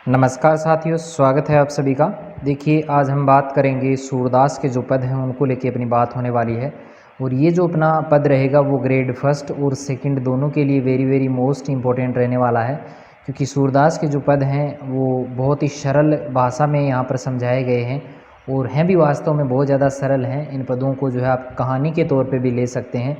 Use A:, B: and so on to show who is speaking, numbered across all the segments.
A: नमस्कार साथियों, स्वागत है आप सभी का। देखिए, आज हम बात करेंगे सूरदास के जो पद हैं उनको लेके अपनी बात होने वाली है। और ये जो अपना पद रहेगा वो ग्रेड फर्स्ट और सेकंड दोनों के लिए वेरी वेरी मोस्ट इम्पोर्टेंट रहने वाला है, क्योंकि सूरदास के जो पद हैं वो बहुत ही सरल भाषा में यहाँ पर समझाए गए हैं और हैं भी वास्तव में बहुत ज़्यादा सरल हैं। इन पदों को जो है आप कहानी के तौर पे भी ले सकते हैं।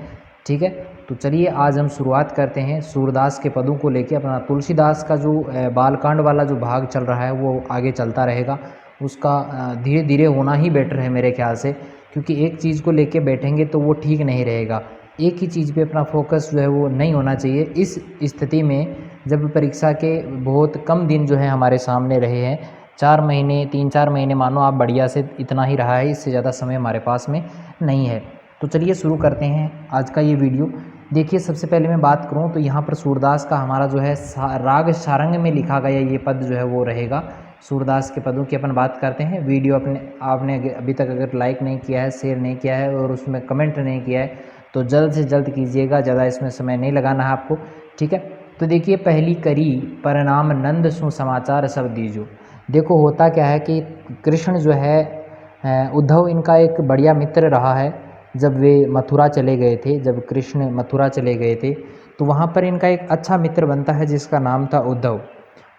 A: ठीक है, तो चलिए आज हम शुरुआत करते हैं सूरदास के पदों को लेके। अपना तुलसीदास का जो बालकांड वाला जो भाग चल रहा है वो आगे चलता रहेगा, उसका धीरे धीरे होना ही बेटर है मेरे ख्याल से, क्योंकि एक चीज़ को लेके बैठेंगे तो वो ठीक नहीं रहेगा। एक ही चीज़ पे अपना फोकस जो है वो नहीं होना चाहिए। इस स्थिति में जब परीक्षा के बहुत कम दिन जो है हमारे सामने रहे हैं, 4 महीने 3-4 महीने मानो आप बढ़िया से, इतना ही रहा है, इससे ज़्यादा समय हमारे पास में नहीं है। तो चलिए शुरू करते हैं आज का ये वीडियो। देखिए, सबसे पहले मैं बात करूं तो यहाँ पर सूरदास का हमारा जो है राग सारंग में लिखा गया ये पद जो है वो रहेगा। सूरदास के पदों की अपन बात करते हैं। वीडियो आपने अभी तक अगर लाइक नहीं किया है, शेयर नहीं किया है और उसमें कमेंट नहीं किया है तो जल्द से जल्द कीजिएगा, ज़्यादा इसमें समय नहीं लगाना है आपको। ठीक है, तो देखिए, पहली करी परिणाम नंद सु समाचार सब दीजो। देखो, होता क्या है कि कृष्ण जो है उद्धव इनका एक बढ़िया मित्र रहा है। जब वे मथुरा चले गए थे, जब कृष्ण मथुरा चले गए थे तो वहाँ पर इनका एक अच्छा मित्र बनता है जिसका नाम था उद्धव।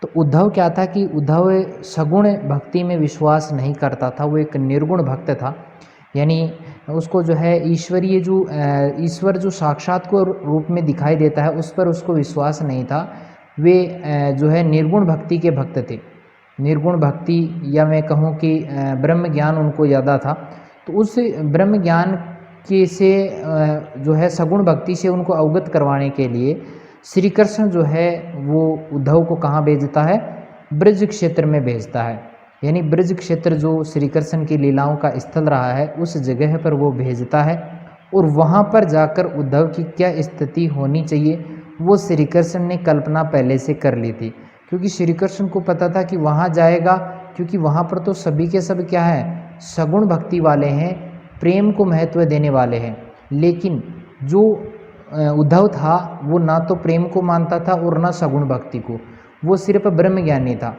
A: तो उद्धव क्या था कि उद्धव सगुण भक्ति में विश्वास नहीं करता था, वो एक निर्गुण भक्त था। यानी उसको जो है ईश्वरीय जो ईश्वर जो साक्षात को रूप में दिखाई देता है उस पर उसको विश्वास नहीं था। वे जो है निर्गुण भक्ति के भक्त थे। निर्गुण भक्ति, या मैं कहूँ कि ब्रह्म ज्ञान उनको ज़्यादा था। तो उस ब्रह्म ज्ञान के से जो है सगुण भक्ति से उनको अवगत करवाने के लिए श्री कृष्ण जो है वो उद्धव को कहाँ भेजता है? ब्रज क्षेत्र में भेजता है। यानी ब्रज क्षेत्र जो श्री कृष्ण की लीलाओं का स्थल रहा है उस जगह पर वो भेजता है। और वहाँ पर जाकर उद्धव की क्या स्थिति होनी चाहिए वो श्री कृष्ण ने कल्पना पहले से कर ली थी, क्योंकि श्री कृष्ण को पता था कि वहाँ जाएगा, क्योंकि वहाँ पर तो सभी के सब क्या है, सगुण भक्ति वाले हैं, प्रेम को महत्व देने वाले हैं। लेकिन जो उद्धव था वो ना तो प्रेम को मानता था और ना सगुण भक्ति को, वो सिर्फ ब्रह्म ज्ञानी था।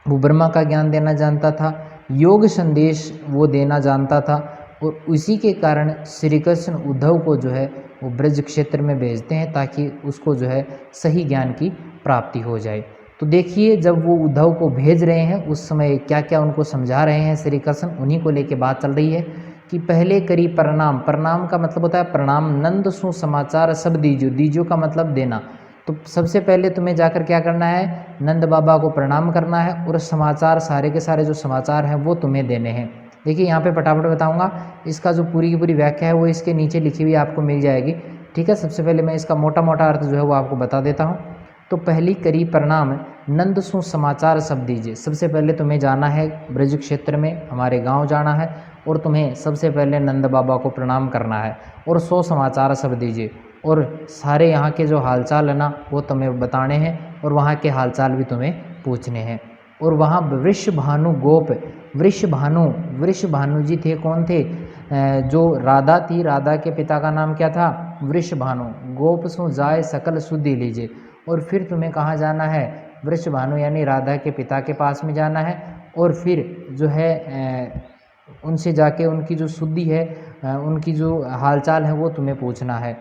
A: वो ब्रह्मा का ज्ञान देना जानता था, योग संदेश वो देना जानता था। और उसी के कारण श्री कृष्ण उद्धव को जो है वो ब्रज क्षेत्र में भेजते हैं ताकि उसको जो है सही ज्ञान की प्राप्ति हो जाए। तो देखिए, जब वो उद्धव को भेज रहे हैं उस समय क्या क्या उनको समझा रहे हैं श्री कृष्ण, उन्हीं को लेके बात चल रही है कि पहले करी प्रणाम। प्रणाम का मतलब होता है प्रणाम नंद सु समाचार सब दीजो। दीजो का मतलब देना। तो सबसे पहले तुम्हें जाकर क्या करना है? नंद बाबा को प्रणाम करना है और समाचार, सारे के सारे जो समाचार हैं वो तुम्हें देने हैं। देखिए, यहाँ पे फटाफट बताऊंगा, इसका जो पूरी की पूरी व्याख्या है वो इसके नीचे लिखी हुई आपको मिल जाएगी। ठीक है, सबसे पहले मैं इसका मोटा मोटा अर्थ जो है वो आपको बता देता हूँ। तो पहली करी प्रणाम नंद सु समाचार सब दीजिए। सबसे पहले तुम्हें जाना है ब्रज क्षेत्र में, हमारे गांव जाना है और तुम्हें सबसे पहले नंद बाबा को प्रणाम करना है और 100 समाचार सब दीजिए। और सारे यहाँ के जो हालचाल है ना वो तुम्हें बताने हैं और वहाँ के हालचाल भी तुम्हें पूछने हैं। और वहाँ वृषभानु गोप, वृषभानु जी थे। कौन थे? जो राधा थी, राधा के पिता का नाम क्या था? वृषभानु। गोप सु जाय सकल सुधि लीजिए। और फिर तुम्हें कहाँ जाना है? वृषभानु यानी राधा के पिता के पास में जाना है और फिर जो है उनसे जाके उनकी जो शुद्धि है, उनकी जो हालचाल है वो तुम्हें पूछना है।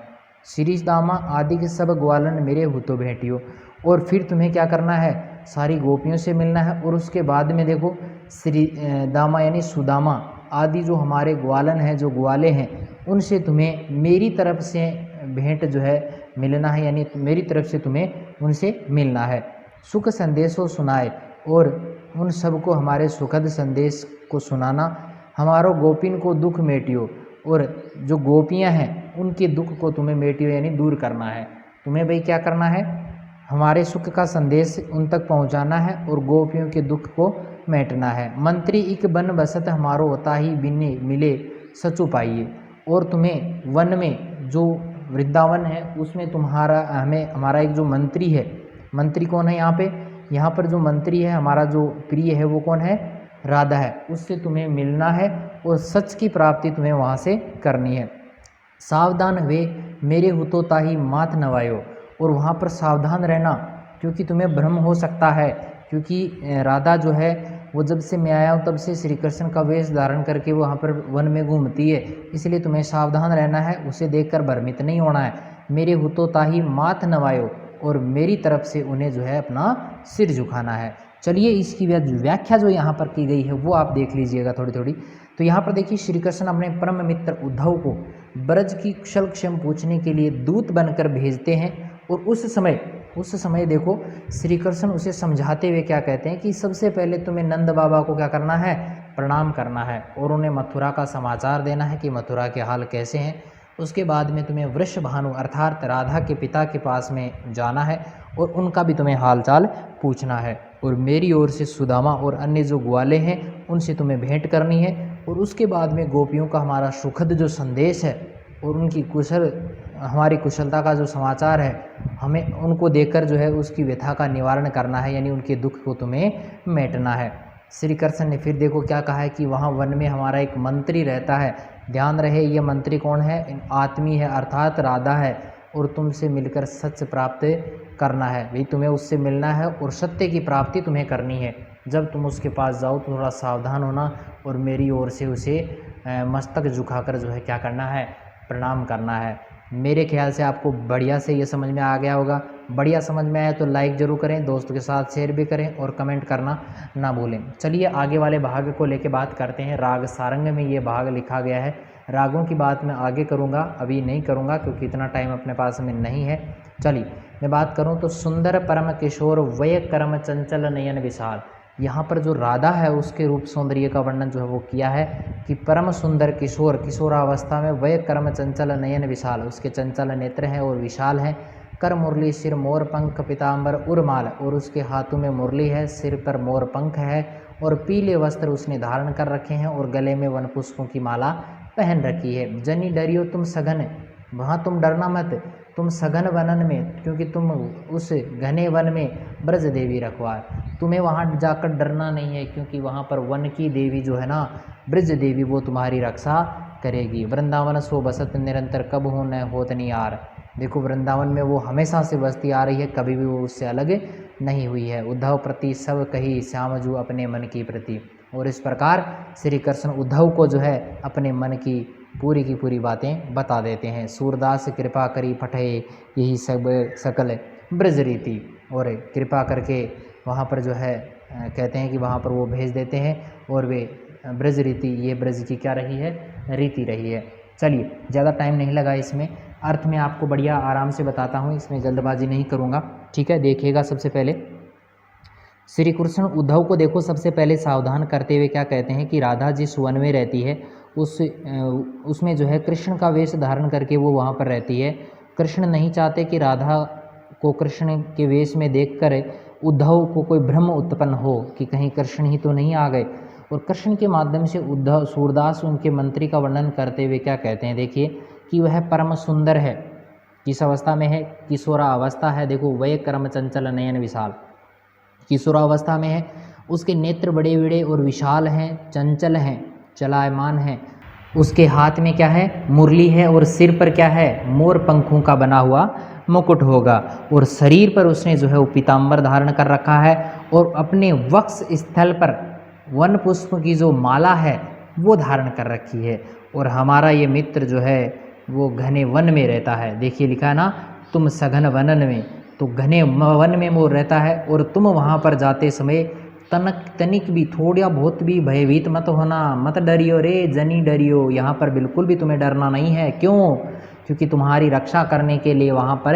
A: श्री दामा आदि के सब ग्वालन मेरे हुतो भेंटियो। और फिर तुम्हें क्या करना है? सारी गोपियों से मिलना है। और उसके बाद में देखो, श्री दामा यानी सुदामा आदि जो हमारे ग्वालन हैं, जो ग्वाले हैं, उनसे तुम्हें मेरी तरफ से भेंट जो है मिलना है, यानी मेरी तरफ से तुम्हें उनसे मिलना है। सुख संदेशों सुनाए, और उन सबको हमारे सुखद संदेश को सुनाना। हमारो गोपिन को दुख मेटियो, और जो गोपियां हैं उनके दुख को तुम्हें मेटियो यानी दूर करना है। तुम्हें भाई क्या करना है? हमारे सुख का संदेश उन तक पहुंचाना है और गोपियों के दुख को मेटना है। मंत्री इक बन बसत हमारो होता ही बिन्ने मिले सचु पाइए। और तुम्हें वन में जो वृंदावन है उसमें हमारा एक जो मंत्री है, मंत्री कौन है यहाँ पे? यहाँ पर जो मंत्री है, हमारा जो प्रिय है वो कौन है? राधा है। उससे तुम्हें मिलना है और सच की प्राप्ति तुम्हें वहाँ से करनी है। सावधान वे मेरे हुतो ताही मात नवायो। और वहाँ पर सावधान रहना, क्योंकि तुम्हें भ्रम हो सकता है क्योंकि राधा जो है वो जब से मैं आया हूँ तब से श्री कृष्ण का वेश धारण करके वो वहाँ पर वन में घूमती है, इसलिए तुम्हें सावधान रहना है, उसे देखकर भ्रमित नहीं होना है। मेरे हुतो ताही माथ नवायो, और मेरी तरफ से उन्हें जो है अपना सिर झुकाना है। चलिए इसकी व्याख्या जो यहाँ पर की गई है वो आप देख लीजिएगा थोड़ी थोड़ी। तो यहाँ पर देखिए श्री कृष्ण अपने परम मित्र उद्धव को ब्रज की कुशल क्षेम पूछने के लिए दूत बनकर भेजते हैं, और उस समय देखो श्री कृष्ण उसे समझाते हुए क्या कहते हैं कि सबसे पहले तुम्हें नंद बाबा को क्या करना है, प्रणाम करना है, और उन्हें मथुरा का समाचार देना है कि मथुरा के हाल कैसे हैं। उसके बाद में तुम्हें वृषभानु अर्थात राधा के पिता के पास में जाना है और उनका भी तुम्हें हालचाल पूछना है, और मेरी ओर से सुदामा और अन्य जो ग्वाले हैं उनसे तुम्हें भेंट करनी है, और उसके बाद में गोपियों का हमारा सुखद जो संदेश है और उनकी हमारी कुशलता का जो समाचार है, हमें उनको देखकर जो है उसकी व्यथा का निवारण करना है, यानी उनके दुख को तुम्हें मेटना है। श्री कृष्ण ने फिर देखो क्या कहा है कि वहाँ वन में हमारा एक मंत्री रहता है, ध्यान रहे ये मंत्री कौन है, आत्मी है अर्थात राधा है, और तुमसे मिलकर सत्य प्राप्त करना है। भाई तुम्हें उससे मिलना है और सत्य की प्राप्ति तुम्हें करनी है। जब तुम उसके पास जाओ तो थोड़ा सावधान होना, और मेरी ओर से उसे मस्तक झुकाकर जो है क्या करना है, प्रणाम करना है। मेरे ख्याल से आपको बढ़िया से ये समझ में आ गया होगा। बढ़िया समझ में आया तो लाइक ज़रूर करें, दोस्तों के साथ शेयर भी करें और कमेंट करना ना भूलें। चलिए आगे वाले भाग को लेके बात करते हैं। राग सारंग में ये भाग लिखा गया है। रागों की बात मैं आगे करूँगा, अभी नहीं करूँगा क्योंकि इतना टाइम अपने पास में नहीं है। चलिए मैं बात करूँ तो सुंदर परम किशोर वय कर्म चंचल नयन विशाल, यहाँ पर जो राधा है उसके रूप सौंदर्य का वर्णन जो है वो किया है कि परम सुंदर किशोर, किशोरावस्था में वय कर्म चंचल नयन विशाल, उसके चंचल नेत्र हैं और विशाल हैं। कर मुरली सिर मोर पंख पिताम्बर उर्माल, और उसके हाथों में मुरली है, सिर पर मोर पंख है, और पीले वस्त्र उसने धारण कर रखे हैं और गले में वन पुष्पों की माला पहन रखी है। जनी डरियो तुम सघन, वहाँ तुम डरना मत, तुम सघन वनन में, क्योंकि तुम उस घने वन में ब्रज देवी रखवार, तुम्हें वहाँ जाकर डरना नहीं है, क्योंकि वहाँ पर वन की देवी जो है ना, ब्रज देवी, वो तुम्हारी रक्षा करेगी। वृंदावन सो बसत निरंतर, कब हो न होत नियार, देखो वृंदावन में वो हमेशा से बसती आ रही है, कभी भी वो उससे अलग नहीं हुई है। उद्धव प्रति सब कही श्याम जू अपने मन की प्रति, और इस प्रकार श्री कृष्ण उद्धव को जो है अपने मन की पूरी बातें बता देते हैं। सूरदास कृपा करी पठे यही सब सकल ब्रज रीति, और कृपा करके वहाँ पर जो है कहते हैं कि वहाँ पर वो भेज देते हैं, और वे ब्रज रीति, ये ब्रज की क्या रही है, रीति रही है। चलिए ज़्यादा टाइम नहीं लगा इसमें, अर्थ में आपको बढ़िया आराम से बताता हूँ, इसमें जल्दबाजी नहीं करूँगा, ठीक है। देखिएगा सबसे पहले श्री कृष्ण उद्धव को देखो सबसे पहले सावधान करते हुए क्या कहते हैं कि राधा जिस वन में रहती है उसमें जो है कृष्ण का वेश धारण करके वो वहाँ पर रहती है। कृष्ण नहीं चाहते कि राधा को कृष्ण के वेश में देखकर उद्धव को कोई भ्रम उत्पन्न हो कि कहीं कृष्ण ही तो नहीं आ गए, और कृष्ण के माध्यम से उद्धव सूरदास उनके मंत्री का वर्णन करते हुए क्या कहते हैं, देखिए कि वह परम सुंदर है, किस अवस्था में है, किशोरा अवस्था है। देखो वय कर्म चंचल नयन विशाल, किशोरावस्था में है, उसके नेत्र बड़े बड़े और विशाल हैं, चंचल हैं, चलायमान हैं। उसके हाथ में क्या है, मुरली है, और सिर पर क्या है, मोर पंखों का बना हुआ मुकुट होगा, और शरीर पर उसने जो है वो पीताम्बर धारण कर रखा है, और अपने वक्ष स्थल पर वन पुष्प की जो माला है वो धारण कर रखी है। और हमारा ये मित्र जो है वो घने वन में रहता है। देखिए लिखा है ना, तुम सघन वनन में, तो घने वन में वो रहता है, और तुम वहाँ पर जाते समय तनिक भी थोड़ा बहुत भी भयभीत मत होना, मत डरियो रे जनी डरियो, यहाँ पर बिल्कुल भी तुम्हें डरना नहीं है। क्यों? क्योंकि तुम्हारी रक्षा करने के लिए वहाँ पर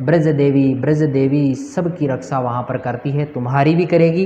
A: ब्रज देवी सबकी रक्षा वहाँ पर करती है, तुम्हारी भी करेगी,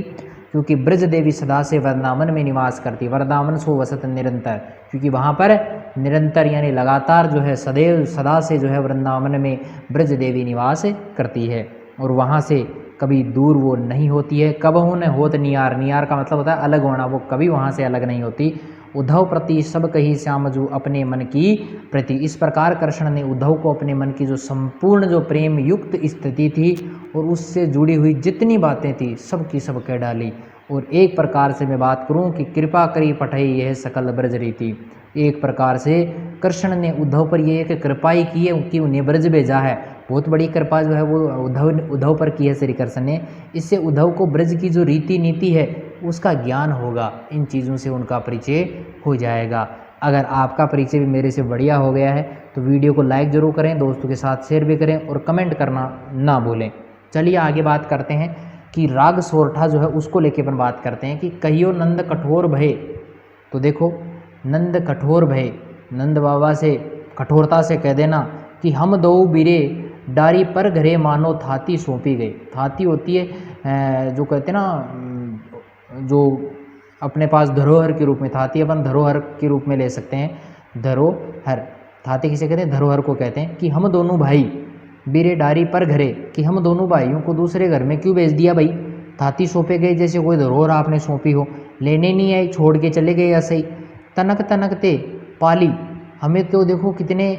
A: क्योंकि ब्रज देवी सदा से वृंदावन में निवास करती, वृंदावन सो वसत निरंतर, क्योंकि वहाँ पर निरंतर यानी लगातार जो है सदैव सदा से जो है वृंदावन में ब्रज देवी निवास करती है, और वहाँ से कभी दूर वो नहीं होती है। कब हो न होत नियार, नियार का मतलब होता है अलग होना, वो कभी वहाँ से अलग नहीं होती। उद्धव प्रति सब कही श्यामजू अपने मन की प्रति, इस प्रकार कृष्ण ने उद्धव को अपने मन की जो संपूर्ण जो प्रेम युक्त स्थिति थी और उससे जुड़ी हुई जितनी बातें थी सब की सब कह डाली। और एक प्रकार से मैं बात करूं कि कृपा करी पठई यह सकल ब्रज रीति, एक प्रकार से कृष्ण ने उद्धव पर ये एक कृपा ही की है कि उन्हें ब्रज भेजा है, बहुत बड़ी कृपा जो है वो उद्धव पर की है श्री कृष्ण ने। इससे उद्धव को ब्रज की जो रीति नीति है उसका ज्ञान होगा, इन चीज़ों से उनका परिचय हो जाएगा। अगर आपका परिचय भी मेरे से बढ़िया हो गया है तो वीडियो को लाइक ज़रूर करें, दोस्तों के साथ शेयर भी करें और कमेंट करना ना भूलें। चलिए आगे बात करते हैं कि राग सोरठा जो है उसको लेके अपन बात करते हैं कि कहियो नंद कठोर भय। तो देखो, नंद कठोर भय, नंद बाबा से कठोरता से कह देना कि हम दो बीरे डारी पर घरे मानो थाती सौंपी गई। थाती होती है जो कहते हैं ना, जो अपने पास धरोहर के रूप में, थाती अपन धरोहर के रूप में ले सकते हैं। धरोहर, थाती किसे कहते हैं? धरोहर को कहते हैं। कि हम दोनों भाई बीरे डारी पर घरे, कि हम दोनों भाइयों को दूसरे घर में क्यों भेज दिया भाई? थाती सौंपे गए, जैसे कोई धरोहर आपने सौंपी हो, लेने नहीं आए, छोड़ के चले गए ऐसे ही। तनक तनकते पाली, हमें तो देखो कितने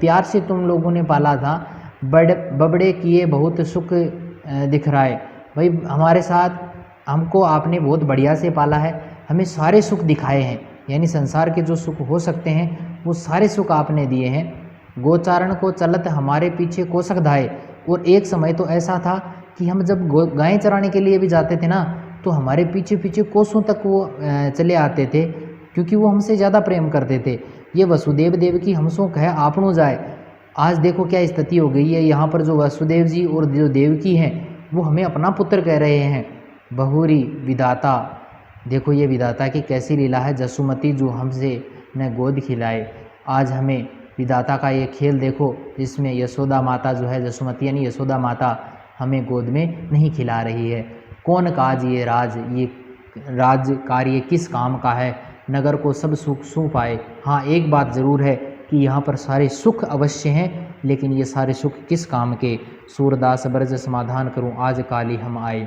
A: प्यार से तुम लोगों ने पाला था, बबड़े किए बहुत सुख दिख रहा है। भाई हमारे साथ हमको आपने बहुत बढ़िया से पाला है, हमें सारे सुख दिखाए हैं, यानी संसार के जो सुख हो सकते हैं वो सारे सुख आपने दिए हैं। गोचारण को चलत हमारे पीछे कोसक धाए। और एक समय तो ऐसा था कि हम जब गायें चराने के लिए भी जाते थे ना, तो हमारे पीछे पीछे कोसों तक वो चले आते थे, क्योंकि वो हमसे ज़्यादा प्रेम करते थे। ये वसुदेव देव की हमसों कहे आपनों जाए। आज देखो क्या स्थिति हो गई है, यहाँ पर जो वसुदेव जी और जो देवकी हैं वो हमें अपना पुत्र कह रहे हैं। बहुरी विधाता, देखो ये विधाता की कैसी लीला है। जसुमती जो हमसे न गोद खिलाए, आज हमें विधाता का ये खेल देखो, जिसमें यशोदा माता जो है, जसुमती यानी यशोदा माता हमें गोद में नहीं खिला रही है। कौन काज ये राज कार्य किस काम का है, नगर को सब सुख सू पाए। हाँ एक बात ज़रूर है कि यहाँ पर सारे सुख अवश्य हैं, लेकिन ये सारे सुख किस काम के? सूरदास ब्रज समाधान करूँ आज काली हम आए।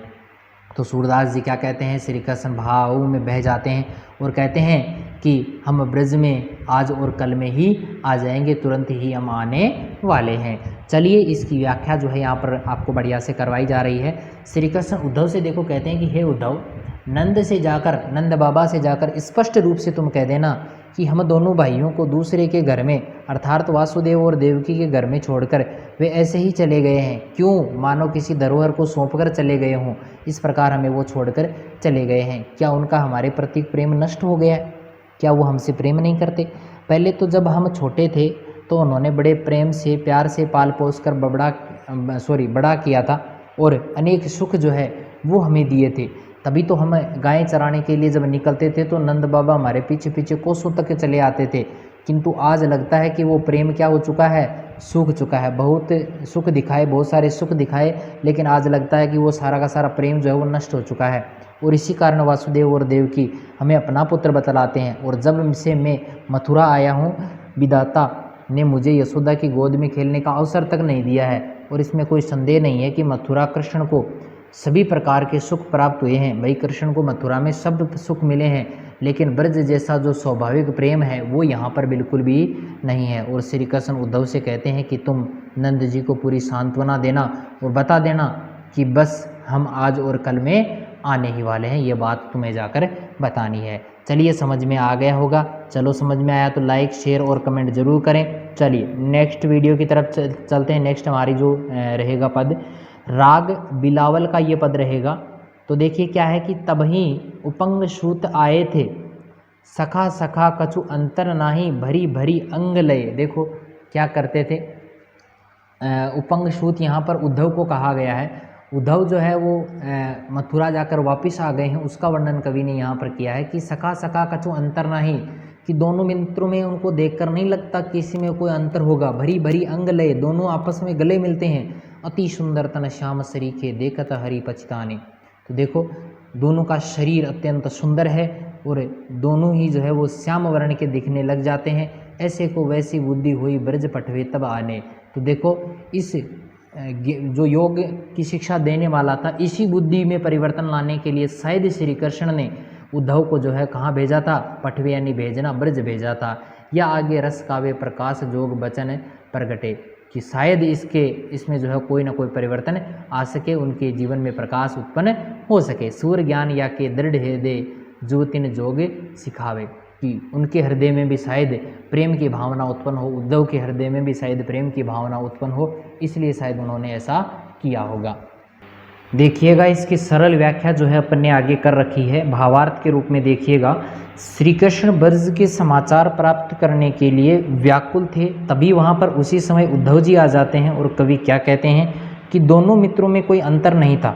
A: तो सूरदास जी क्या कहते हैं? श्री कृष्ण भाव में बह जाते हैं और कहते हैं कि हम ब्रज में आज और कल में ही आ जाएंगे, तुरंत ही हम आने वाले हैं। चलिए इसकी व्याख्या जो है यहाँ पर आपको बढ़िया से करवाई जा रही है। श्री कृष्ण उद्धव से देखो कहते हैं कि हे उद्धव, नंद से जाकर, नंद बाबा से जाकर स्पष्ट रूप से तुम कह देना कि हम दोनों भाइयों को दूसरे के घर में, अर्थात वासुदेव और देवकी के घर में छोड़कर वे ऐसे ही चले गए हैं। क्यों? मानो किसी धरोहर को सौंपकर चले गए हों, इस प्रकार हमें वो छोड़कर चले गए हैं। क्या उनका हमारे प्रति प्रेम नष्ट हो गया? क्या वो हमसे प्रेम नहीं करते? पहले तो जब हम छोटे थे तो उन्होंने बड़े प्रेम से, प्यार से पाल पोस कर बड़ा किया था और अनेक सुख जो है वो हमें दिए थे। तभी तो हम गायें चराने के लिए जब निकलते थे तो नंद बाबा हमारे पीछे पीछे कोसों तक चले आते थे। किंतु आज लगता है कि वो प्रेम क्या हो चुका है? सूख चुका है। बहुत सुख दिखाए, बहुत सारे सुख दिखाए, लेकिन आज लगता है कि वो सारा का सारा प्रेम जो है वो नष्ट हो चुका है। और इसी कारण वासुदेव और देवकी हमें अपना पुत्र बतलाते हैं। और जब से मैं मथुरा आया हूँ, विधाता ने मुझे यशोदा की गोद में खेलने का अवसर तक नहीं दिया है। और इसमें कोई संदेह नहीं है कि मथुरा कृष्ण को सभी प्रकार के सुख प्राप्त हुए हैं। भाई कृष्ण को मथुरा में सब सुख मिले हैं, लेकिन ब्रज जैसा जो स्वाभाविक प्रेम है वो यहाँ पर बिल्कुल भी नहीं है। और श्री कृष्ण उद्धव से कहते हैं कि तुम नंद जी को पूरी सांत्वना देना और बता देना कि बस हम आज और कल में आने ही वाले हैं, ये बात तुम्हें जाकर बतानी है। चलिए समझ में आ गया होगा। चलो समझ में आया तो लाइक, शेयर और कमेंट जरूर करें। चलिए नेक्स्ट वीडियो की तरफ चलते हैं। नेक्स्ट हमारी जो रहेगा पद, राग बिलावल का ये पद रहेगा। तो देखिए क्या है कि तबही उपंग सूत आए थे, सखा सखा कछु अंतर नाही, भरी भरी अंग लय। देखो क्या करते थे, उपंग सूत यहाँ पर उद्धव को कहा गया है। उद्धव जो है वो मथुरा जाकर वापस आ गए हैं, उसका वर्णन कवि ने यहाँ पर किया है कि सखा सखा कछु अंतर नाही, कि दोनों मित्रों में उनको देखकर नहीं लगता किसी में कोई अंतर होगा। भरी भरी अंग लय, दोनों आपस में गले मिलते हैं। अति सुंदर तन श्याम सरीखे, देखत हरि पछताने। तो देखो दोनों का शरीर अत्यंत सुंदर है और दोनों ही जो है वो श्याम वर्ण के दिखने लग जाते हैं। ऐसे को वैसी बुद्धि हुई ब्रज पठवे तब आने। तो देखो इस जो योग की शिक्षा देने वाला था, इसी बुद्धि में परिवर्तन लाने के लिए शायद श्री कृष्ण ने उद्धव को जो है कहाँ भेजा था? पठवे यानी भेजना, ब्रज भेजा था। या आगे रस काव्य प्रकाश जोग बचन प्रगटे, कि शायद इसमें जो है कोई ना कोई परिवर्तन आ सके, उनके जीवन में प्रकाश उत्पन्न हो सके। सूर्य ज्ञान या के दृढ़ हृदय जो तिन जोग सिखावे। कि उनके हृदय में भी शायद प्रेम की भावना उत्पन्न हो, उद्धव के हृदय में भी शायद प्रेम की भावना उत्पन्न हो, इसलिए शायद उन्होंने ऐसा किया होगा। देखिएगा इसकी सरल व्याख्या जो है अपन ने आगे कर रखी है भावार्थ के रूप में। देखिएगा, श्री कृष्ण ब्रज के समाचार प्राप्त करने के लिए व्याकुल थे, तभी वहाँ पर उसी समय उद्धव जी आ जाते हैं और कवि क्या कहते हैं कि दोनों मित्रों में कोई अंतर नहीं था,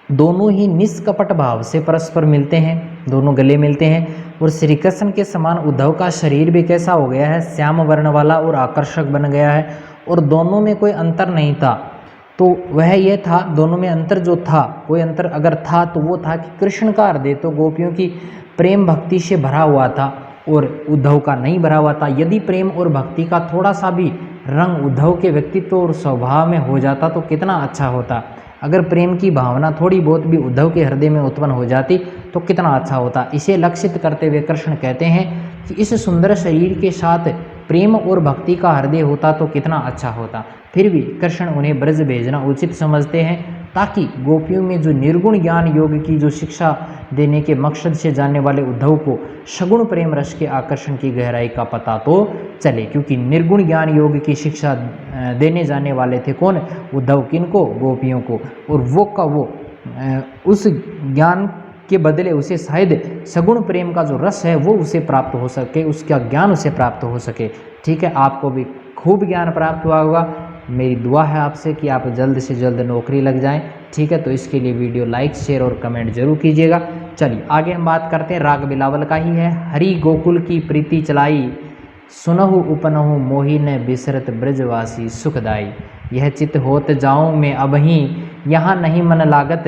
A: दोनों ही निष्कपट भाव से परस्पर मिलते हैं, दोनों गले मिलते हैं। और श्री कृष्ण के समान उद्धव का शरीर भी कैसा हो गया है, श्याम वर्ण वाला और आकर्षक बन गया है, और दोनों में कोई अंतर नहीं था। तो वह यह था, दोनों में अंतर जो था, कोई अंतर अगर था तो वो था कि कृष्ण का हृदय तो गोपियों की प्रेम भक्ति से भरा हुआ था और उद्धव का नहीं भरा हुआ था। यदि प्रेम और भक्ति का थोड़ा सा भी रंग उद्धव के व्यक्तित्व और स्वभाव में हो जाता तो कितना अच्छा होता। अगर प्रेम की भावना थोड़ी बहुत भी उद्धव के हृदय में उत्पन्न हो जाती तो कितना अच्छा होता। इसे लक्षित करते हुए कृष्ण कहते हैं कि इस सुंदर शरीर के साथ प्रेम और भक्ति का हृदय होता तो कितना अच्छा होता। फिर भी कृष्ण उन्हें ब्रज भेजना उचित समझते हैं ताकि गोपियों में जो निर्गुण ज्ञान योग की जो शिक्षा देने के मकसद से जानने वाले उद्धव को सगुण प्रेम रस के आकर्षण की गहराई का पता तो चले। क्योंकि निर्गुण ज्ञान योग की शिक्षा देने जाने वाले थे कौन, उद्धव, किनको, गोपियों को। और वो का वो उस ज्ञान के बदले उसे शायद सगुण प्रेम का जो रस है वो उसे प्राप्त हो सके, उसका ज्ञान उसे प्राप्त हो सके। ठीक है, आपको भी खूब ज्ञान प्राप्त हुआ होगा। मेरी दुआ है आपसे कि आप जल्द से जल्द नौकरी लग जाएं। ठीक है, तो इसके लिए वीडियो लाइक, शेयर और कमेंट जरूर कीजिएगा। चलिए आगे हम बात करते हैं, राग बिलावल का ही है। हरि गोकुल की प्रीति चलाई, सुनहु उपनहु मोहि न बिसरत ब्रजवासी सुखदाई। यह चित होत जाऊं मैं अबहीं, यहाँ नहीं मन लागत,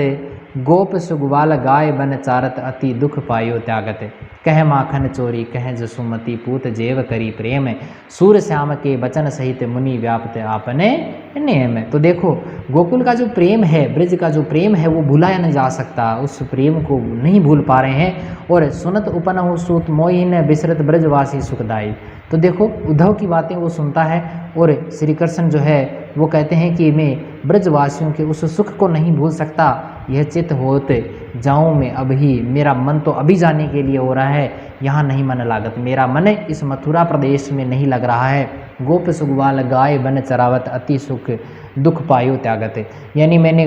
A: गोप सुगवाल गाय बन चारत अति दुख पायो त्यागत। कह माखन चोरी कह जसुमति पूत जेव करी प्रेम, सूर श्याम के बचन सहित मुनि व्याप्त आपने नेम। तो देखो गोकुल का जो प्रेम है, ब्रज का जो प्रेम है वो भुलाया नहीं जा सकता, उस प्रेम को नहीं भूल पा रहे हैं। और सुनत उपनहु सूत मोहिन बिसरत ब्रजवासी सुखदाई। तो देखो उद्धव की बातें वो सुनता है और श्री कृष्ण जो है वो कहते हैं कि मैं ब्रजवासियों के उस सुख को नहीं भूल सकता। यह चित होते जाऊं मैं अभी, मेरा मन तो अभी जाने के लिए हो रहा है, यहाँ नहीं मन लागत, मेरा मन इस मथुरा प्रदेश में नहीं लग रहा है। गोप सुगवाल गाय बन चरावत अति सुख दुख पायो त्यागत। यानी मैंने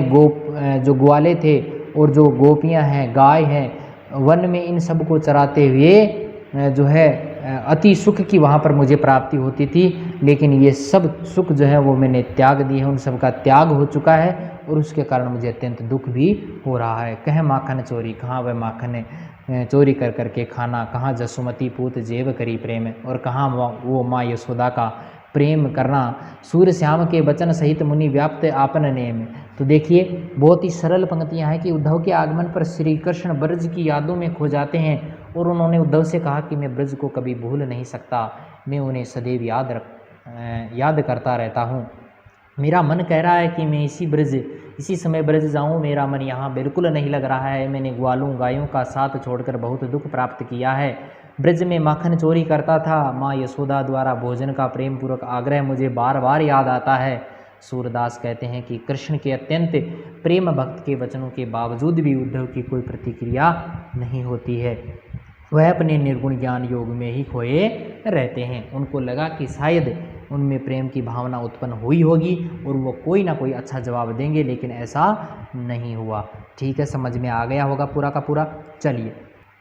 A: जो ग्वाले थे और जो गोपियाँ हैं, गाय हैं, वन में इन सब को चराते हुए जो है अति सुख की वहाँ पर मुझे प्राप्ति होती थी, लेकिन ये सब सुख जो है वो मैंने त्याग दिए हैं, उन सब का त्याग हो चुका है और उसके कारण मुझे अत्यंत दुख भी हो रहा है। कह माखन चोरी, कहाँ वह माखन चोरी कर करके खाना, कहाँ जसुमती पूत जेव करी प्रेम, और कहाँ वो माँ यशोदा का प्रेम करना, सूर्य श्याम के बचन सहित मुनि व्याप्त आपन नेम। तो देखिए बहुत ही सरल पंक्तियाँ हैं कि उद्धव के आगमन पर श्री कृष्ण ब्रज की यादों में खो जाते हैं और उन्होंने उद्धव से कहा कि मैं ब्रज को कभी भूल नहीं सकता, मैं उन्हें सदैव याद करता रहता हूँ। मेरा मन कह रहा है कि मैं इसी समय ब्रज जाऊँ, मेरा मन यहाँ बिल्कुल नहीं लग रहा है। मैंने ग्वालों गायों का साथ छोड़कर बहुत दुख प्राप्त किया है। ब्रज में माखन चोरी करता था, माँ यशोदा द्वारा भोजन का प्रेम पूर्वक आग्रह मुझे बार बार याद आता है। सूरदास कहते हैं कि कृष्ण के अत्यंत प्रेम भक्त के वचनों के बावजूद भी उद्धव की कोई प्रतिक्रिया नहीं होती है, वह अपने निर्गुण ज्ञान योग में ही खोए रहते हैं। उनको लगा कि शायद उनमें प्रेम की भावना उत्पन्न हुई होगी और वो कोई ना कोई अच्छा जवाब देंगे, लेकिन ऐसा नहीं हुआ। ठीक है, समझ में आ गया होगा पूरा का पूरा। चलिए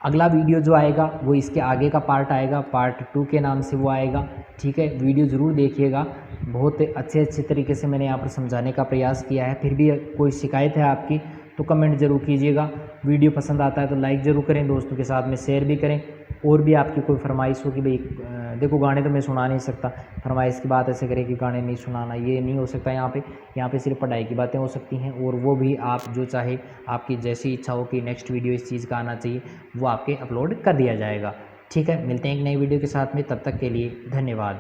A: अगला वीडियो जो आएगा वो इसके आगे का पार्ट आएगा, पार्ट 2 के नाम से वो आएगा। ठीक है, वीडियो ज़रूर देखिएगा, बहुत अच्छे तरीके से मैंने यहाँ पर समझाने का प्रयास किया है। फिर भी कोई शिकायत है आपकी तो कमेंट जरूर कीजिएगा। वीडियो पसंद आता है तो लाइक ज़रूर करें, दोस्तों के साथ में शेयर भी करें। और भी आपकी कोई फरमाइश हो कि भाई देखो गाने तो मैं सुना नहीं सकता, फरमाइश की बात ऐसे करें कि गाने नहीं सुनाना, ये नहीं हो सकता। यहाँ पे सिर्फ पढ़ाई की बातें हो सकती हैं, और वो भी आप जो चाहे, आपकी जैसी इच्छा हो कि नेक्स्ट वीडियो इस चीज़ का आना चाहिए, वो आपके अपलोड कर दिया जाएगा। ठीक है, मिलते हैं एक नई वीडियो के साथ में, तब तक के लिए धन्यवाद।